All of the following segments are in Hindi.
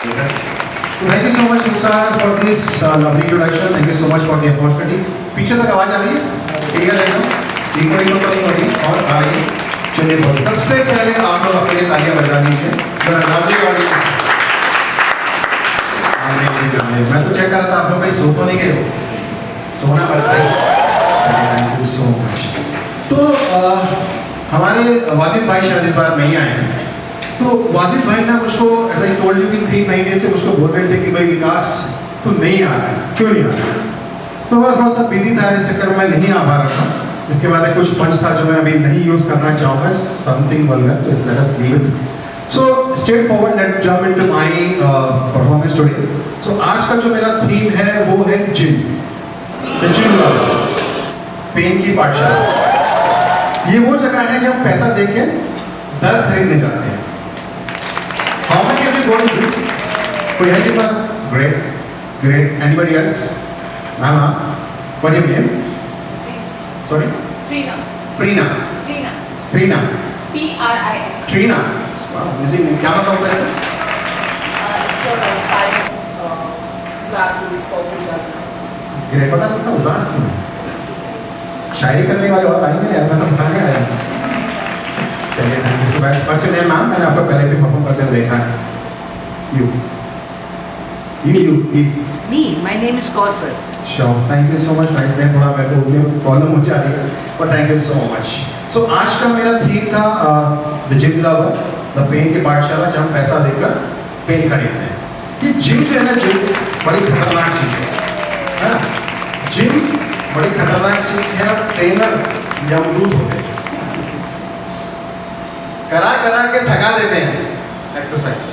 Thank you so much, Musar, for this lovely introduction. Thank you so much for the opportunity. पीछे तक आवाज आ रही है? क्लियर है ना? इको इको तो नहीं हो रही और आ रही है। चलिए बहुत। सबसे पहले आप लोग अपने लिए तालियां बजा लीजिए। Lovely audience. मैं तो चेक कर रहा था आप लोग कहीं सो तो नहीं गए हो? सोना पड़ता है। Thank you so much. तो हमारे वाजिद भाई शायद इस बार नहीं आए हैं। तो वाजिद भाई ना मुझको ऐसा ही टोल्ड यू कि 3 महीने से मुझको बोल रहे थे कि भाई विकास तू नहीं आ रहा है, क्यों नहीं आ रहा है? तो मैं थोड़ा सा बिजी था, इस चक्कर में नहीं आ पा रहा था। इसके बाद कुछ पंच था जो मैं अभी नहीं यूज करना चाहूँगा, समथिंग वल्गर, तो let us leave it. So straight forward let jump into my performance today. So आज का जो मेरा थीम है वो है gym, the gym love, pain की पाठशाला। ये वो जगह है जहाँ पैसा दे के दर्द खरीदने जाते हैं। How many of you go to gym? कोई है जिम पर? Great, great. Anybody else? Ma'am, what is your name? Sorry? Trina. Freena. Trina. Srina. Trina. Trina. Wow, amazing. क्या मतलब है इसका? It's a Paris class who is for Gujarat. Great. पता नहीं कितना उदास क्यों है? शायरी करने वाले और आएंगे यार, मैं तो हंसाने आया हूँ। चलिए thank you so much. First name ma'am, मैंने आपको पहले भी परफॉर्म करते हुए देखा है। You Me, my name is Kausar. Sure, thank you so much. Nice name. थोड़ा मेरे को प्रॉब्लम हो जा रही है, but thank you so much. So आज का मेरा थीम था the gym lover, the pain की पाठशाला, जहाँ पैसा देकर पेन खरीदते हैं। ये जिम जो है ना, जिम बड़ी खतरनाक चीज़ है ना? जिम बड़ी खतरनाक चीज़ है और ट्रेनर यमदूत होते हैं, करा करा के थका देते हैं एक्सरसाइज।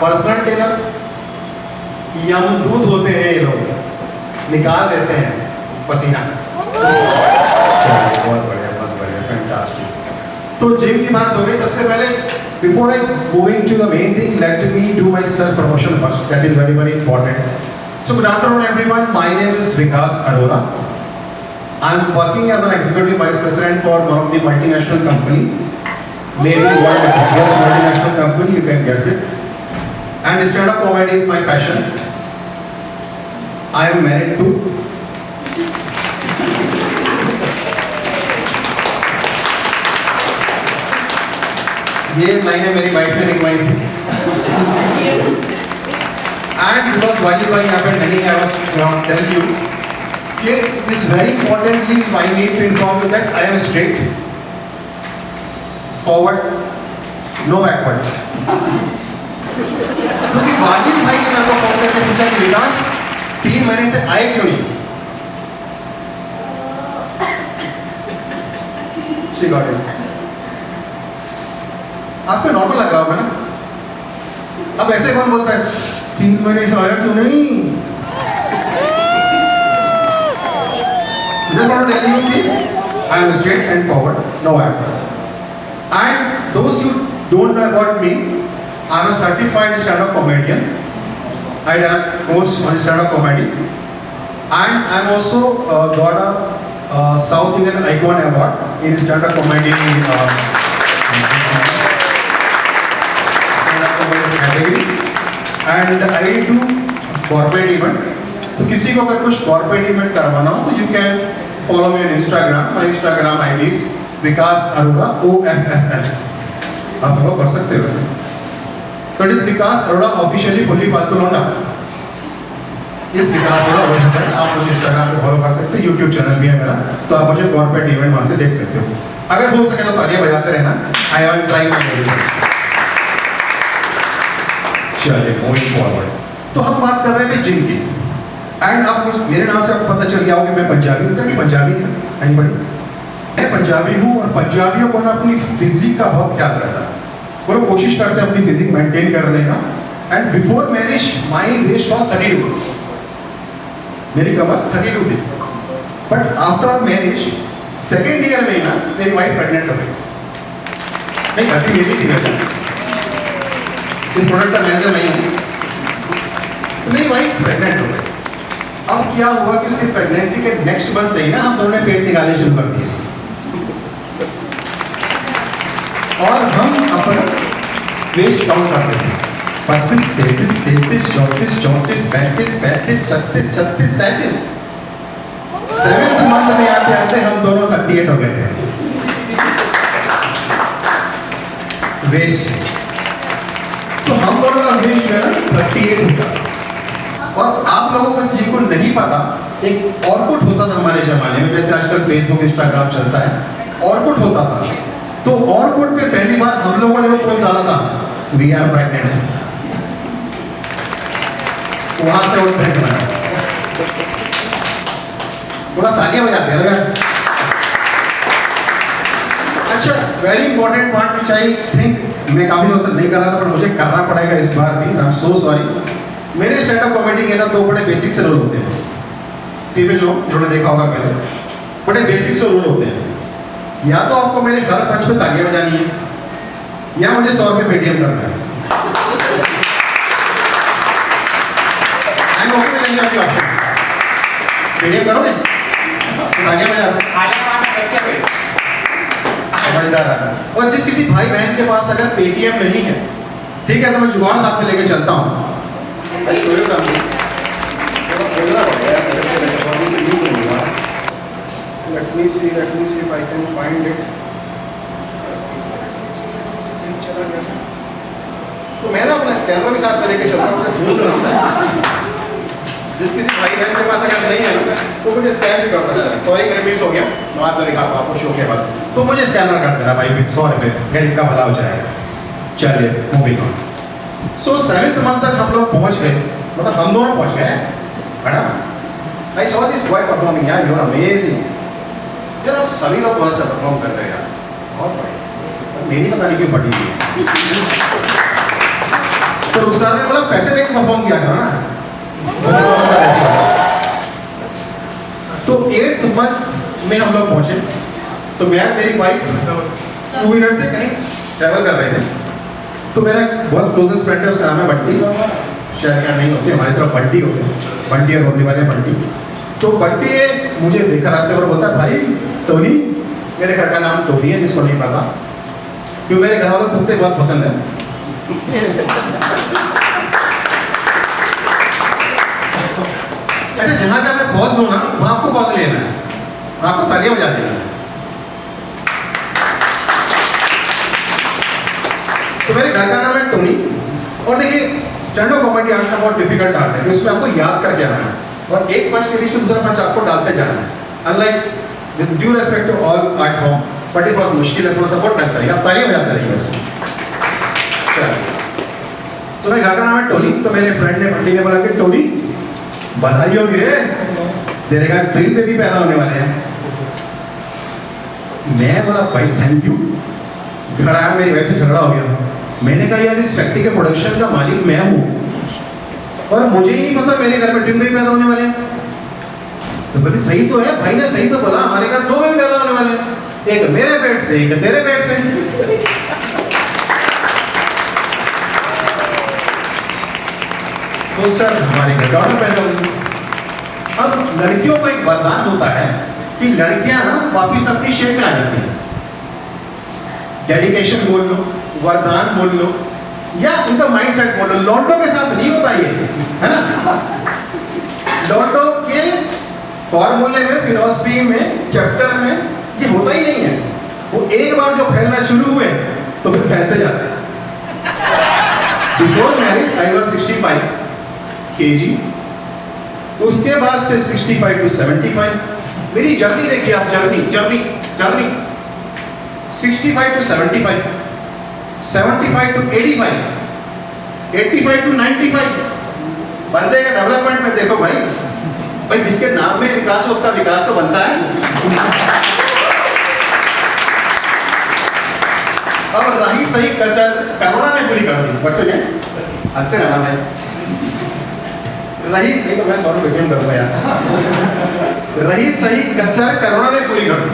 पर्सनल ट्रेनर यमदूत होते हैं, ये लोग निकाल देते हैं पसीना। बहुत बढ़िया, फैंटास्टिक। तो जिम की बात हो गई। सबसे पहले before I going to the main thing, let me do my self promotion first, that is very very important. So good afternoon everyone, my name is Vikas Arora. I am working as an executive vice president for one of the multinational company, maybe world biggest multinational company, you can guess it. And stand-up comedy is my passion. I am married to ये लाइनें मेरी वाइफ ने लिखवाई थी। And because वाजिद भाई यहाँ पे नहीं है, I was tell you is very importantly I need to inform you that I am straight, forward, no backward. क्योंकि वाजिद भाई ने मेरे को फोन करके पूछा कि विकास 3 महीने से आए क्यों नहीं? She got it. आपको नॉर्मल लग रहा होगा ना? अब ऐसे कौन बोलता है 3 महीने से आया क्यों नहीं? Just want to tell you that I am straight and forward, no backward. And those who don't know about me, I am a certified stand-up comedian. I did a course on stand-up comedy, and I am also got a South Indian Icon Award in stand-up comedy category. And I do corporate event. तो किसी को अगर कुछ कॉर्पोरेट इवेंट करवाना हो तो you can follow me on Instagram. My Instagram ID is Vikas Arora OFFL। आप फॉलो कर सकते हो वैसे, तो it is Vikas Arora officially fully फालतू लौंडा। इस विकास अरोरा OFFL आप मुझे इंस्टाग्राम पे फॉलो कर सकते हो, यूट्यूब चैनल भी है मेरा, तो आप मुझे कॉर्पोरेट इवेंट वहाँ से देख सकते हो। अगर हो सके तो तालियां बजाते रहना। I am trying my best. चलिए मूविंग फॉरवर्ड। तो हम बात कर रहे थे जिम की, एंड आप मेरे नाम से आपको पता चल गया हो कि मैं पंजाबी हूँ। कि पंजाबी है एनीबॉडी? मैं पंजाबी हूँ और पंजाबियों को ना अपनी फिजिक का बहुत ख्याल रहता है, वो लोग कोशिश करते हैं अपनी फिजिक मेंटेन करने का। And before marriage my waste was 32, मेरी कमर 32 थी। But after marriage second year में ना मेरी वाइफ प्रेग्नेंट हो गई। नहीं गलती मेरी थी वैसे, इस प्रोडक्ट का मैनेजर नहीं हूँ। तो मेरी वाइफ प्रेग्नेंट हो गई। अब क्या हुआ कि उसकी प्रेगनेंसी के नेक्स्ट मंथ से ही ना हम दोनों ने पेट निकालने शुरू कर दिए और हम अपना वेस्ट काउंट करते थे 32, 33, 33, 34, 34, 35, 35, 36, 36, 37। 7th मंथ में आते आते हम दोनों 38 हो गए थे। वेस्ट, तो हम दोनों का वेस्ट जो है ना 38 होता। और आप लोगों को जिनको नहीं पता, एक ऑर्कुट होता था हमारे जमाने में, जैसे आजकल फेसबुक इंस्टाग्राम चलता है, ऑर्कुट होता था। तो ऑर्कुट पे पहली बार हम लोगों ने वो पोस्ट डाला था, वी आर प्रेग्नेंट। वहां से वो ट्रेंड बना। थोड़ा तालियां बजाते हैं लगा। अच्छा, very important part which I think मैं काफी दिनों से नहीं कर रहा था, पर मुझे करना पड़ेगा इस बार भी। I am so sorry. मेरे स्टैंड अप कॉमेडी के ना दो बड़े बेसिक से रूल होते हैं। फीमेल लोग जिन्होंने देखा होगा पहले, बड़े बेसिक से रूल होते हैं। या तो आपको मेरे हर पंच पे तालियां बजानी है, या मुझे 100 रुपये पेटीएम करना है। I am okay with any of your option. Paytm करोगे? तालियां बजा दो। समझदार है। और जिस किसी भाई बहन के पास अगर पेटीएम नहीं है, ठीक है, तो मैं जुगाड़ साथ में लेके चलता हूँ। Let me see if I can find it. तो मैं ना अपना स्कैनर भी साथ में लेके चलता हूँ, ढूंढ रहा हूँ। जिस किसी भाई बहन के पास अगर नहीं है तो मुझे स्कैन भी कर सकता है। सॉरी कहीं मिस हो गया, मैं बाद में दिखाता हूँ आपको शो के बाद। तो मुझे स्कैनर कर देना भाई, 100 रुपये, गरीब का भला हो जाएगा। चलिए moving on. So 7th month तक हम लोग पहुँच गए, मतलब हम दोनों पहुँच गए है ना। I saw this boy performing, यार यू आर अमेजिंग। यार आप सभी लोग बहुत अच्छा परफॉर्म कर रहे हैं यार, बहुत बढ़िया। मेरी पता नहीं क्यों फटी हुई है। तो सर ने बोला पैसे देकर परफॉर्म किया करो ना। तो 8th मंथ में हम लोग पहुंचे, तो मैं मेरी वाइफ 2 व्हीलर से कहीं ट्रैवल कर रहे थे। तो मेरा बहुत क्लोजेस्ट फ्रेंड है, उसका नाम है बंटी। शायद यहाँ नहीं होती, हमारी तरफ बंटी होते हैं, बंटी और होने वाले बंटी। तो बंटी ने मुझे देखा रास्ते पर, बोलता है भाई टोनी, मेरे घर का नाम टोनी है जिसको नहीं पता, क्योंकि मेरे घर वालों को कुत्ते बहुत पसंद है। अच्छा, जहाँ जहाँ मैं पॉज लूँ ना, वहाँ आपको पॉज लेना है, आपको तालियां बजा देना है। तो मेरे घर का नाम है टोनी। और देखिए, स्टैंड अप कॉमेडी आर्ट का बहुत डिफिकल्ट आर्ट है, इसमें आपको याद करके आना है, और एक पंच के बीच में दूसरा पंच आपको डालते जाना है। Unlike with due respect to all art form, but ये बहुत मुश्किल है, थोड़ा सपोर्ट लगता है। आप तालियां बजाते रहिए बस। तो मेरे घर का नाम है टोनी। तो मेरे फ्रेंड ने बंटी ने बोला कि टोनी बधाई हो गए, तेरे घर ट्विन बेबी पैदा होने वाले हैं। मैं बोला भाई थैंक यू। घर आया, मेरी वाइफ से झगड़ा हो गया। मैंने कहा यार इस फैक्ट्री के प्रोडक्शन का मालिक मैं हूँ और मुझे ही नहीं पता मेरे घर में ट्विन बेबी पैदा होने वाले हैं। तो बोले सही तो है, भाई ने सही तो बोला, हमारे घर 2 बेबी पैदा होने वाले हैं, एक मेरे पेट से एक तेरे पेट से। तो सर हमारे घर डॉटर पैदा हुई। अब लड़कियों को एक वरदान होता है कि लड़कियां ना वापिस अपनी शेप में आ जाती हैं। डेडिकेशन बोल लो, वरदान बोल लो, या उनका माइंडसेट बोल लो। लॉन्डो के साथ नहीं होता ये, है ना। लॉन्डो के फॉर्मूले में, फिलॉसफी में, चैप्टर में ये होता ही नहीं है। वो एक बार जो फैलना शुरू हुए तो फिर फैलते जाते हैं। Before marriage I was 65 kg, उसके बाद से 65 to 75। मेरी जर्नी देखिए आप, journey journey journey 65 to 75, 75 to 85, 85 to 95। बंदे का डेवलपमेंट में देखो भाई, भाई जिसके नाम में विकास हो उसका विकास तो बनता है। अब रही सही कसर कोरोना ने पूरी कर दी। परसों हंसते रहना भाई, रही नहीं तो मैं 100 रुपये गेम करूँगा यार। रही सही कसर कोरोना ने पूरी कर दी।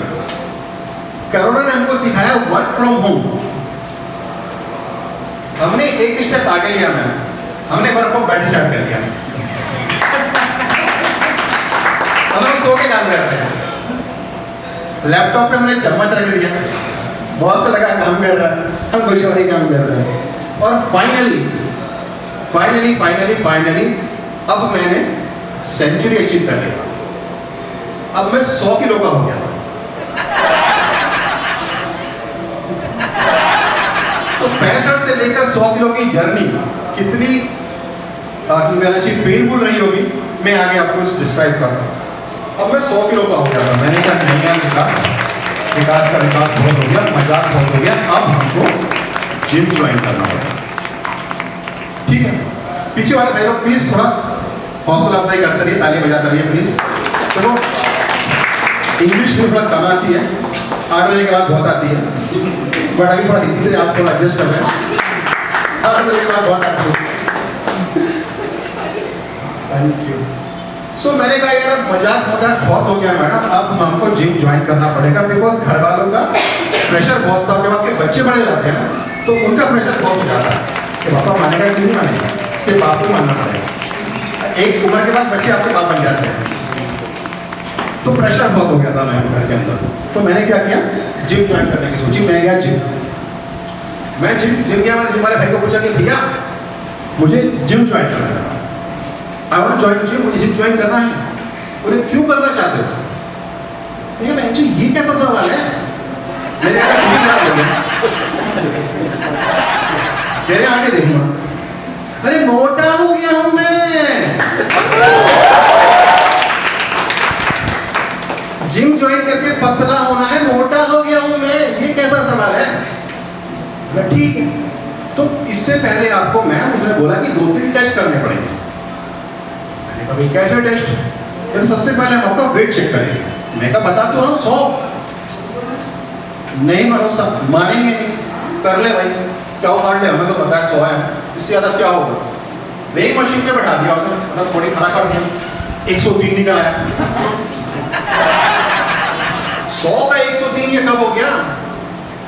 कोरोना ने हमको सिखाया वर्क फ्रॉम होम। हमने एक स्टेप आगे लिया, हमने वर्क फ्रॉम बेड स्टार्ट कर दिया। हम सो के काम कर रहे हैं, लैपटॉप पे हमने चम्मच रख दिया, बॉस को लगा काम कर रहा है, हम कुछ और ही काम कर रहे हैं। और फाइनली अब मैंने सेंचुरी अचीव कर लिया। अब मैं 100 किलो का हो गया था। तो 65 से लेकर 100 किलो की जर्नी कितनी पेनफुल रही होगी, मैं आगे आपको डिस्क्राइब करता हूँ। अब मैं 100 किलो का हो गया था। मैंने कहा नहीं यार, विकास का विकास बहुत हो गया, मजाक बहुत हो गया, अब हमको जिम ज्वाइन करना पड़ेगा। ठीक है, पीछे वाले भाई लोग प्लीज थोड़ा हौसला अफजाई करते रहिए, ताली बजाते रहिए प्लीज। चलो, इंग्लिश भी थोड़ा कम आती है, 8 बजे के बाद बहुत आती है, बट अभी थोड़ा हिंदी से आप थोड़ा एडजस्ट कर रहे हैं। 8 बजे के बाद बहुत आती है। Thank you. सो मैंने कहा यार मजाक बहुत हो गया मैडम, अब हमको जिम ज्वाइन करना पड़ेगा, बिकॉज घर वालों का प्रेशर बहुत था। जब आपके बच्चे बड़े जाते हैं ना, तो उनका प्रेशर बहुत हो जाता है कि पापा मानेगा कि नहीं मानेगा, सिर्फ बाप को मानना पड़ेगा। एक उम्र के बाद बच्चे आपके बाप बन जाते हैं, तो प्रेशर बहुत हो गया था मैं घर के अंदर। तो मैंने क्या किया, जिम ज्वाइन करने की सोची। मैं गया जिम गया। मैंने जिम वाले भाई को पूछा कि भैया मुझे जिम ज्वाइन करना है, I want to join gym, मुझे जिम ज्वाइन करना है। बोले क्यों करना चाहते हो? भैया मैं जी ये कैसा सवाल है, मेरे आगे भी खराब हो गया, मेरे आगे देखूंगा, अरे मोटा हो गया हूं मैं, जिम ज्वाइन करके पतला होना है, मोटा हो गया हूं मैं, ये कैसा सवाल है? ठीक है, तो इससे पहले आपको मैम उसने बोला कि 2-3 टेस्ट करने पड़ेंगे। मैंने कहा कैसे टेस्ट? तो सबसे पहले हम आपका वेट चेक करेंगे। मैं कहा बता तो रहा हूं 100। नहीं भरोसा, मानेंगे नहीं, कर ले भाई, क्या उखाड़ ले, हमें तो पता है 100 है, इससे ज्यादा क्या होगा। वेइंग मशीन पे बैठा दिया उसने, मतलब थोड़ी खड़ा कर दिया, 103 निकल आया। 100 का 103 ये कब हो गया?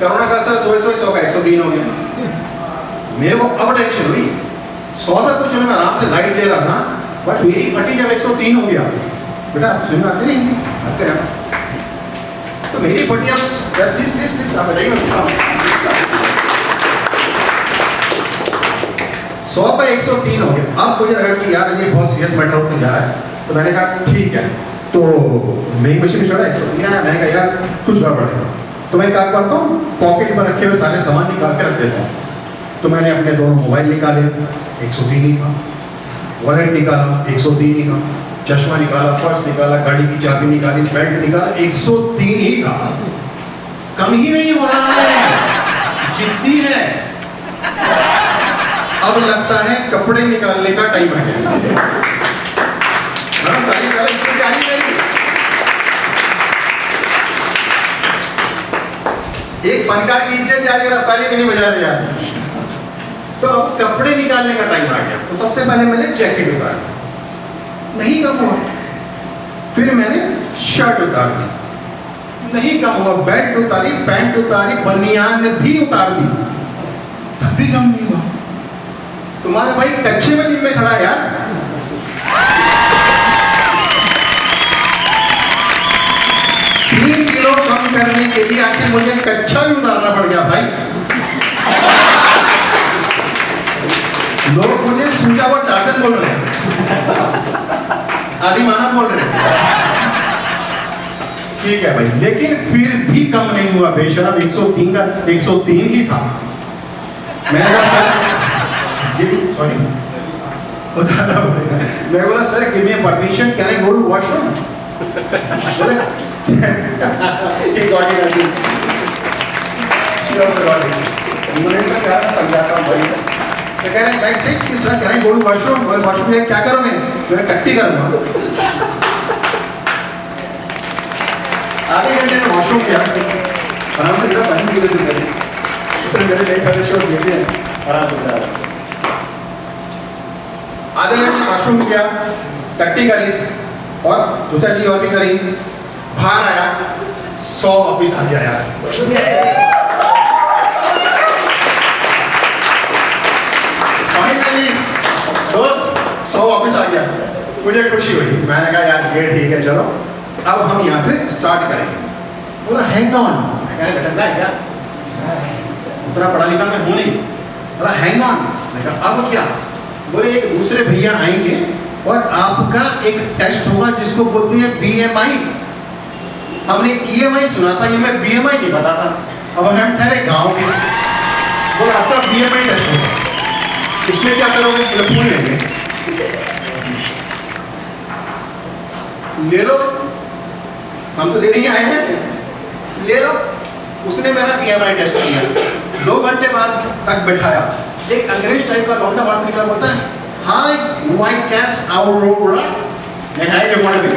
कोरोना का असर 100 का 103 हो गया। मेरे को अब टेंशन हुई। 100 तक तो चलो मैं आराम से लाइट ले रहा था, बट मेरी फटी जब 103 हो गया, बेटा आप सुनना आते नहीं, हंसते रहना, तो मेरी फटी अब प्लीज आप बताइए। 100 का 103 हो गया। अब मुझे लगा कि यार ये बहुत सीरियस मैटर होने जा रहा है, तो मैंने कहा ठीक है, तो मेरी मशीन में छोड़ा 103 आया। मैंने कहा यार कुछ गड़बड़ है, तो मैं क्या करता हूँ, पॉकेट में रखे हुए सारे सामान निकाल के रख देता हूँ। तो मैंने अपने दोनों मोबाइल निकाले, 103 ही था, वॉलेट निकाला 103 ही था, चश्मा निकाला, पर्स निकाला, गाड़ी की चाबी निकाली, बेल्ट निकाला, 103 ही था। कम ही नहीं हो रहा है, जिद्दी है। अब लगता है कपड़े निकालने का टाइम आ गया। एक फनकार की इज्जत जा रही है, ताली भी नहीं बजा रहे यार। तो अब कपड़े निकालने का टाइम आ गया। तो सबसे पहले मैंने जैकेट उतारा, नहीं कम हुआ। फिर मैंने शर्ट उतार दी, नहीं कम हुआ। बेल्ट उतारी, पैंट उतारी, बनियान भी उतार दी, तब भी कम नहीं हुआ। तुम्हारा भाई कच्चे में जिम में खड़ा है यार। 3 किलो कम करने के लिए आखिर मुझे कच्चा भी उतारना पड़ गया भाई। लोग मुझे सूजा और चाटन बोल रहे हैं, आदि मानव बोल रहे हैं। ठीक है भाई, लेकिन फिर भी कम नहीं हुआ बेशरम। 103 का 103 ही था। मैं सर सॉरी उतारना पड़ेगा। मैं बोला sir give me permission, can I go to washroom? एक गाड़ी कर दी, उन्होंने सर क्या समझाता हूँ भाई, तो कह रहे हैं भाई सिर्फ कि sir can I go to washroom? बोले वॉशरूम में क्या करोगे? मैं टट्टी करूँगा। आधे घंटे में वॉशरूम किया, आराम से मेरा पानी पी लेते थे, मेरे नए सारे शो देते हैं आराम से। आधे घंटे वॉशरूम किया, टट्टी करी और 2-4 चीज और भी करी, बाहर आया, 100 वापिस आ गया यार। फाइनली दोस्त 100 वापिस आ गया, मुझे खुशी हुई। मैंने कहा यार ये ठीक है, चलो अब हम यहाँ से स्टार्ट करेंगे। बोला है कौन? मैं कहा लटक रहा है क्या? उतना पढ़ा लिखा मैं हूँ नहीं, बोला हैंग ऑन। मैं कहा अब क्या? बोले एक दूसरे भैया आएंगे और आपका एक टेस्ट होगा जिसको बोलते हैं BMI। हमने EMI सुना था, ये मैं BMI नहीं पता था। अब हम ठहरे गांव के, बोला आपका BMI टेस्ट होगा, उसमें क्या करोगे? बोले फूल लेंगे। ले लो, हम तो देने ही आए हैं, ले लो। उसने मेरा BMI टेस्ट किया, 2 घंटे बाद तक बैठाया। एक अंग्रेज टाइप का लौंडा बाहर निकला, बोलता है हाय वाइकास अरोरा। मैं हाय रिमोट में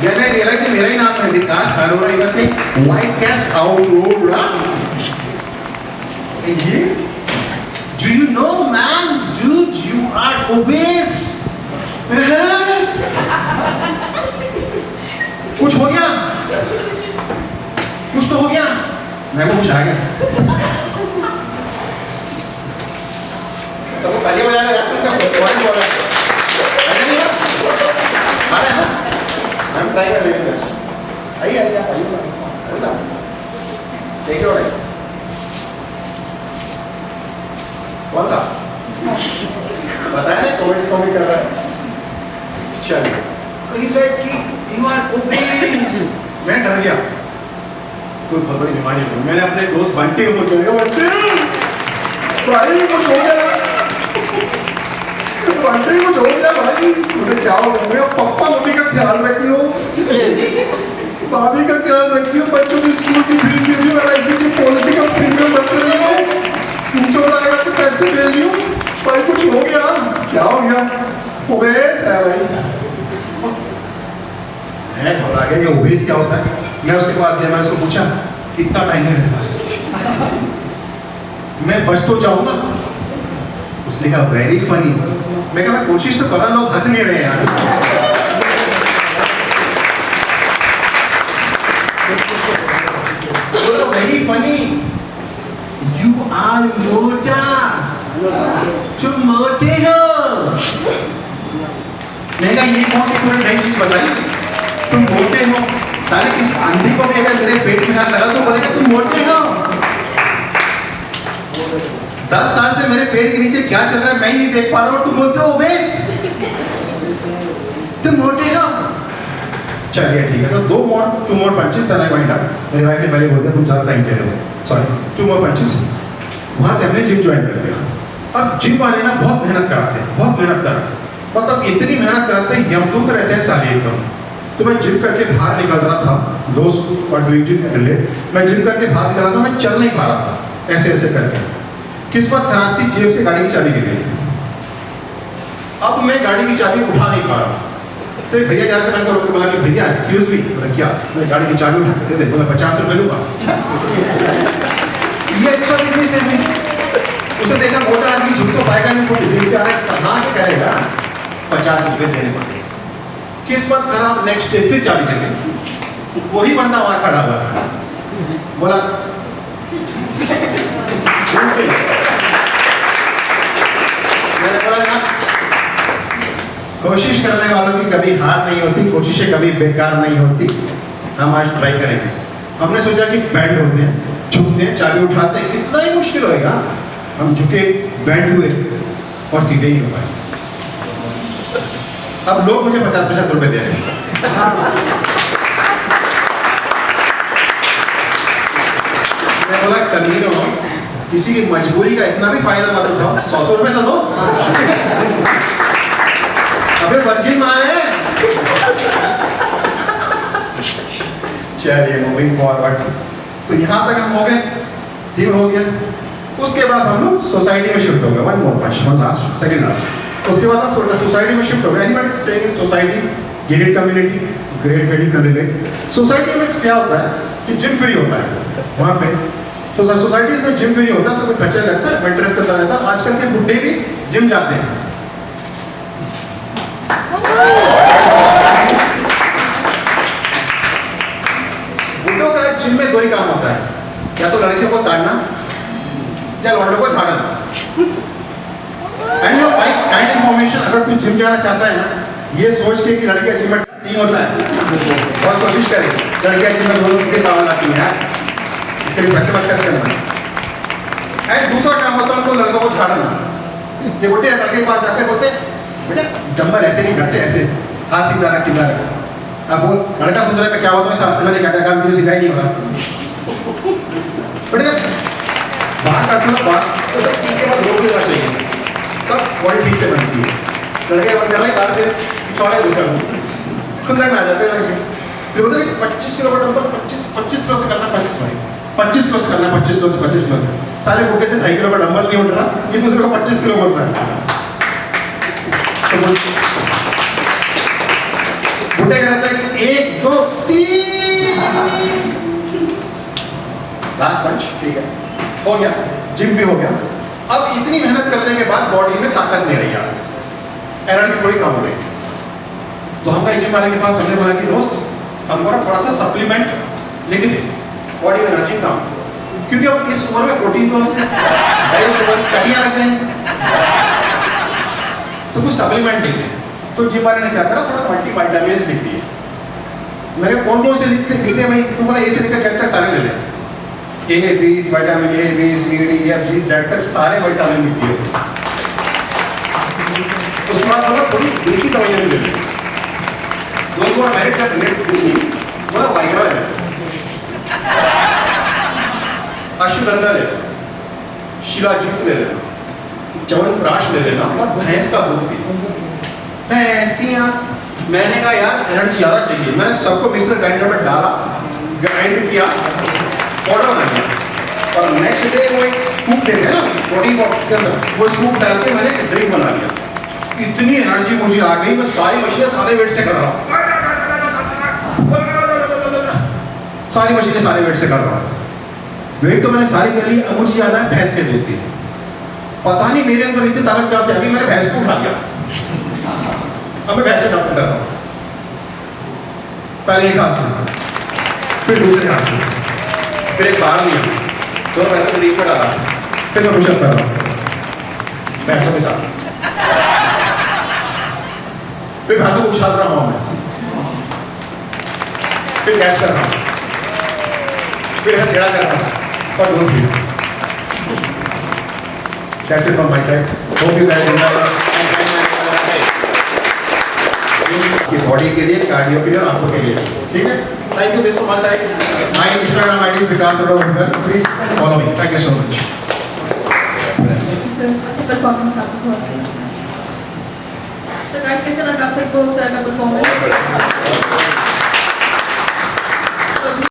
मैंने रियलाइज मेरा ही नाम है विकास अरोरा, इधर से वाइकास अरोरा। ये Do you know man, dude, you are obese. कुछ हो गया? कुछ तो हो गया? मैं को कुछ आ गया। तो वो पहले बजा रहे हैं, उसका पॉइंट बोल रहा है। ऐसा नहीं है? आ रहा है ना? हम ट्राई कर लेंगे। आइए आइए आप आइए ना। देखिए और कौन था? बताया ना कॉमेडी कर रहा है। चलिए। तो he said कि you are obese. मैं डर गया। कोई खतरनाक बीमारी हो। मैंने अपने दोस्त बंटी को बोला, बंटी, भाई कुछ हो गया। बंटी कुछ हो गया भाई। मुझे क्या हो गया? पापा मम्मी का ख्याल रखियो, भाभी का ख्याल रखियो, बच्चों की स्कूल की फीस दे दियो, LIC की पॉलिसी का प्रीमियम भरते रहियो, इंश्योर आएगा तो पैसे दे दियो। भाई कुछ हो गया? क्या हो गया? ओबेस है भाई। मैं घबरा गया, ये ओबेस क्या होता है? मैं उसके पास गया, मैंने उसको पूछा कितना टाइम है मेरे पास, मैं बच तो जाऊंगा? उसने कहा वेरी फनी। मैं कहा मैं कोशिश तो कर रहा, लोग हंस नहीं रहे यार। बोलो वेरी फनी, यू आर मोटा, तुम मोटे हो। मैं कहा ये कौन सी तुमने नई चीज बताई? तुम मोटे हो। साले किस आंधी को भी अगर मेरे पेट में हाथ लगा तो बोलेगा तुम मोटे हो। 10 साल से मेरे पेट के नीचे क्या चल रहा है मैं ही नहीं देख पा रहा हूँ, तुम बोलते हो ओबेस, तुम मोटे हो। चलिए ठीक है sir, 2 more punches then I wind up। मेरे वाइफ ने पहले बोल दिया तुम ज़्यादा टाइम दे रहे हो, सॉरी 2 more punches। वहाँ से हमने जिम ज्वाइन कर लिया। अब जिम वाले ना बहुत मेहनत कराते हैं, बहुत मेहनत कराते हैं, मतलब इतनी मेहनत कराते हैं यमदूत रहते हैं साले एकदम। तो मैं जिम करके बाहर निकल रहा था, दोस्त और डूइंग जिम रिलेट, मैं जिम करके बाहर निकल रहा था, मैं चल नहीं पा रहा था ऐसे ऐसे करके। किस्मत खराब थी, जेब से गाड़ी की चाबी गिर गई। अब मैं गाड़ी की चाबी उठा नहीं पा रहा, तो एक भैया जाकर मैंने रोक के बोला कि भैया एक्सक्यूज मी। बोला क्या? मैं गाड़ी की चाबी उठा के दे। बोला 50 रुपये लूँगा। ये अच्छा बिजनेस है भाई। उसे देखा मोटा आदमी झुक तो पाएगा नहीं, कोई दिल्ली से आया कहाँ से करेगा, 50 रुपये देने पड़े। किस्मत खराब, नेक्स्ट डे फिर चाबी गिर गई। वही बंदा वहाँ खड़ा हुआ था, बोला कोशिश करने वालों की कभी हार नहीं होती, कोशिशें कभी बेकार नहीं होती। हम आज ट्राई करेंगे। हमने सोचा कि बैंड होते हैं, झुकते हैं, चाबी उठाते हैं, कितना ही मुश्किल होएगा। हम झुके, बैंड हुए और सीधे ही हो पाए। अब लोग मुझे 50-50 रुपए दे रहे हैं। मैं बोला कमीन हो, किसी की मजबूरी का इतना भी फायदा मत उठाओ, 100 रुपए तो दो। अबे वर्जिन मार है। चलिए मूविंग फॉरवर्ड। तो यहाँ तक हम हो गए, जिम हो गया। उसके बाद हम लोग सोसाइटी में शिफ्ट हो गए। 1 more punch, 1 last, second last। उसके बाद हम सोसाइटी में शिफ्ट हो गए। Anybody staying in society, gated community, great wedding कर रिलेट। सोसाइटी में क्या होता है कि जिम फ्री होता है वहाँ पे। तो सोसाइटीज में जिम फ्री होता है, उसका कोई खर्चा लगता है, मेंटेनेंस करता रहता है। आजकल के बुढ़े भी जिम जाते हैं। बुड्ढों का जिम में 2 ही काम होता है, या तो लड़कियों को ताड़ना या लौंडों को झाड़ना। एंड योर काइंड इन्फॉर्मेशन, अगर तू जिम जाना चाहता है ना, ये सोच के कि लड़कियां जिम में नहीं होता है, बहुत कोशिश करें। लड़कियां जिम में 2 घंटे पावन आती हैं, इसके लिए पैसे मत खर्च करना। एंड दूसरा काम होता है उनको लड़कों को झाड़ना। ये बोलते हैं लड़के के पास जाते हैं, बोलते बेटा डंबल ऐसे नहीं करते, ऐसे हाथ सीधा रख सीधा रख। अब वो लड़का सोच रहा है क्या होता है शास्त्र में क्या क्या काम मुझे सीधा ही नहीं हो रहा। बेटा जब बाहर काटना बात तो सब ठीक के बाद रोक लेना चाहिए, तब बॉडी ठीक से बनती है। लड़के बंद कर रहे काट फिर छोड़े दूसरा खुद में आ जाते हैं लड़के। फिर बोलते 25 किलो का डंबल 25 किलो से करना, 25 किलो से करना, 25 किलो से 25 किलो से। सारे बुढ़े से 2.5 किलो का डंबल नहीं उठ रहा, ये दूसरे को 25 किलो बोल रहा है। तो बुढ़े कहता है कि 1 2 3 लास्ट पंच, ठीक है हो गया, जिम भी हो गया। अब इतनी मेहनत करने के बाद बॉडी में ताकत नहीं रही यार, एनर्जी थोड़ी कम हो रही। तो हम गए जिम वाले के पास, हमने बोला कि दोस्त हमको ना थोड़ा सा सप्लीमेंट लिख दे, बॉडी में एनर्जी कम, क्योंकि अब इस उम्र में प्रोटीन तो हमसे कटियां लग जाएंगी, तो कुछ सप्लीमेंट लिख दे। तो जिम वाले ने क्या करा, थोड़ा मल्टीविटामिन्स लिख दिए। मैंने कौन कौन से लिखते भाई, तो बोला ए से लेकर जेड तक सारे ले ले, A B vitamin A B C D E F G Z तक सारे विटामिन लिख दिए। उसके बाद बोला थोड़ी देसी दवाइयाँ भी ले ली। दोस्त को मैरिड का रिलेट बोला वाइग्रा ले, अश्वगंधा ले लेना, शिलाजीत ले लेना, च्यवनप्राश ले लेना और भैंस का दूध पी। भैंस की यहाँ मैंने कहा यार एनर्जी ज़्यादा चाहिए, मैंने सबको मिक्सर ग्राइंडर में डाला, ग्राइंड किया, पाउडर बना दिया और नेक्स्ट डे वो एक स्कूप देते हैं ना प्रोटीन के अंदर, वो स्कूप डाल के मैंने ड्रिंक बना लिया। इतनी एनर्जी मुझे आ गई, मैं सारी मशीनें सारे वेट से कर रहा हूँ, सारी मशीनें सारे वेट से कर रहा हूँ। वेट तो मैंने सारी कर ली, अब मुझे याद है भैंस के दूध की। पता नहीं मेरे अंदर इतनी ताकत कहाँ से आ गई, मैंने भैंस को उठा लिया। अब मैं भैंस डॉक्टर कर रहा हूँ, पहले एक हाथ से, फिर दूसरे हाथ से, फिर एक बाहर लिया, दोनों भैंसों के बीच में डाला, फिर मैं पुशअप कर रहा हूँ भैंसों के साथ, फिर भैंसों को उछाल रहा हूँ मैं, फिर कैच कर रहा हूँ, फिर ऐसा टेढ़ा कर रहा हूँ और दूध पी रहा हूँ। That's it from my side. Hope you guys enjoy कि बॉडी के लिए, कार्डियो के लिए और आंखों के लिए, ठीक है। Thank you, this from my side. My Instagram ID Vikas Arora, please follow me. Thank you so much. अच्छा परफॉर्मेंस आपका बहुत है। तो गाइस कैसा लगा आप सबको सर का परफॉर्मेंस?